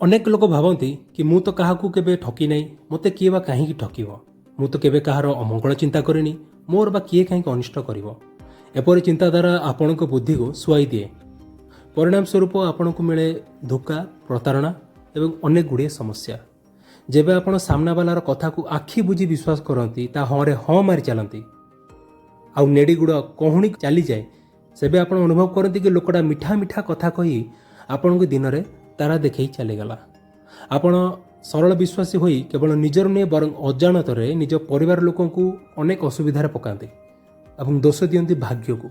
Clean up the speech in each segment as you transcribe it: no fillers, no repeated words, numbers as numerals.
अनेक लोक भावती कि मु तो क्या केवे ठकी ना मत किए बा कहीं ठकब मु तो केवे कहार अमंगल चिंता करेनी मोर बा किए कहीं अनिष्ट करपरी चिंताधारा आपण बुद्धि को शुआई दिए परिणाम स्वरूप आपण को मिले धोखा प्रतारणा एवं अनेक गुड़िए समस्या जेबे आपण सामना वालार कथा को आखि बुझी विश्वास करती ता हाँ रे हाँ मारी चलती आउ नेड़ी गुड़ कहूणी चली जाए सेबे आपण अनुभव करती कि लोकटा मिठा मिठा कथा कही आपण को दिन में तारा देखई चलीगला आपण सरल विश्वासी होई केवल निजर नुहे बर अजाणत निज परिवार लोक अनेक असुविधार पकाते और दोष दियंती भाग्य को।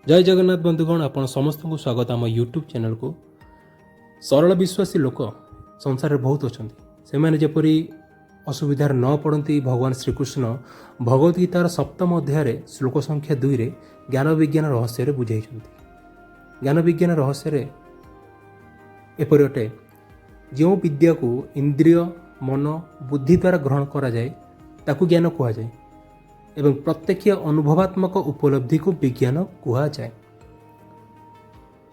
जय जगन्नाथ बंधुगण आपण समस्त को स्वागत आम यूट्यूब चैनल को। सरल विश्वासी लोक संसार में बहुत अच्छा से मैंने जपरी असुविधार न पड़ती भगवान श्रीकृष्ण भगवद गीतार सप्तम अध्याय श्लोक संख्या 2 रे ज्ञान विज्ञान रहस्य बुझाई। ज्ञान विज्ञान रहस्य एपरि अटे जो विद्या को इंद्रिय मन बुद्धि द्वारा ग्रहण करा जाए ताकू ज्ञान कहा जाए एवं प्रत्यक्ष अनुभवात्मक उपलब्धि को विज्ञान कहा जाए।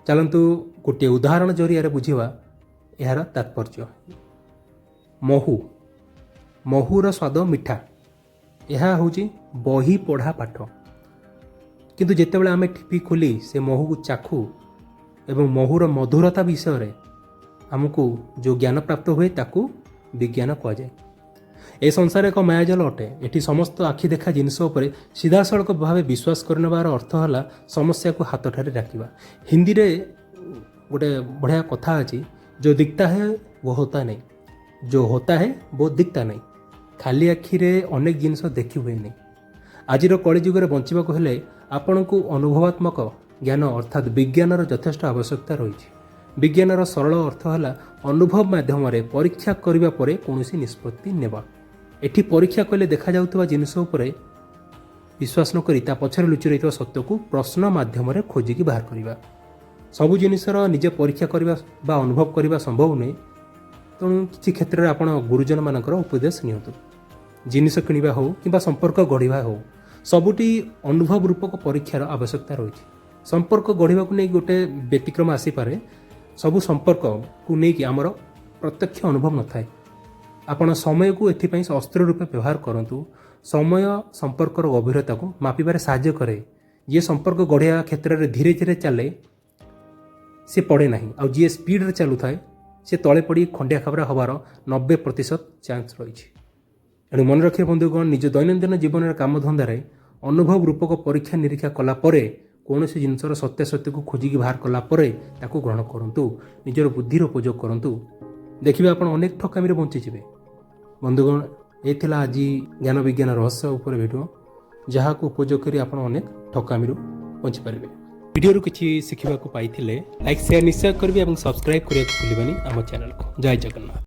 चलतु गोटे उदाहरण जरिया बुझा यार तात्पर्य। महूर स्वाद मिठा यह हूँ बही पढ़ा पाठ किंतु जितेबाला आम टिपी खोली से महू को चाखू एवं महूर मधुरता विषय आमको जो ज्ञान प्राप्त हुए ताकू विज्ञान कह जाए। ए संसार एक मायाजाल अटे। एटी समस्त आखि देखा जिनस उपर सीधा सड़क भाव विश्वास करनेबार अर्थ है समस्या को हाथ ठारे रखा। हिंदी रे गोटे बढ़िया कथा अच्छी, जो दिखता है वो होता नहीं, जो होता है वो दिखता नहीं। खाली आखिरे अनेक जिनस देखी हुए नहीं। आजिर कलिजुगे बंचवाक हेले आपण को अनुभवात्मक ज्ञान अर्थात विज्ञानर यथेष्ट आवश्यकता रही। विज्ञानर सरल अर्थ है अनुभव माध्यम परीक्षा करने पर कौन निष्पत्ति नेबा। एठी परीक्षा कले देखा जाउतबा जिनिस उपरे विश्वास न करी ता पछरे लुचि रहितबा सत्य को प्रश्न माध्यम खोजिकी बाहर करबा। सबु जिनिसर निजे परीक्षा करबा बा अनुभव करबा संभव नहीं। तेणु किसी क्षेत्र में आपण गुरुजन मानकर उपदेश नियंतु। जिनिस किणवा हो कि संपर्क गढ़ा हो सबुटी अनुभव रूपक परीक्षार आवश्यकता रही। संपर्क गढ़ा को नहीं गोटे व्यतिक्रम आसीपे। सबु संपर्क को लेकिन आमर प्रत्यक्ष अनुभव न थाए। आपण समय को एथिपाई अस्त्र रूपे व्यवहार करंतु। समय संपर्कर गभीरता को मापिबारे साहाय्य करे। ये संपर्क गढ़िया क्षेत्र में धीरे धीरे चले से पड़े नहीं आ जी स्पीड रे चलू थाए से तले पड़ी खंडिया खाबरा हबार 90% चांस रही। एणु मन रखिए बंधुगण, निज दैनंदिन जीवन काम धंदार अनुभव रूपक परीक्षा निरीक्षा कला परे कौन सी जिनसर सत्यासत्य को खोजिकी बाहर कला परे ताकू ग्रहण करंतु। निजर बुद्धिर उपयोग करंतु। देखिए आप अनेक ठकामी बंचीजे। बंधुगण, ये आज ज्ञान विज्ञान रहस्य उपर वीडियो जहाँ को उपयोग कर अनेक ठकामी बची पारे। वीडियो किसी शिखा पाई लाइक शेयर निश्चय करेंगे और सब्सक्राइब करने को भूलिबानी आम चैनल को। जय जगन्नाथ।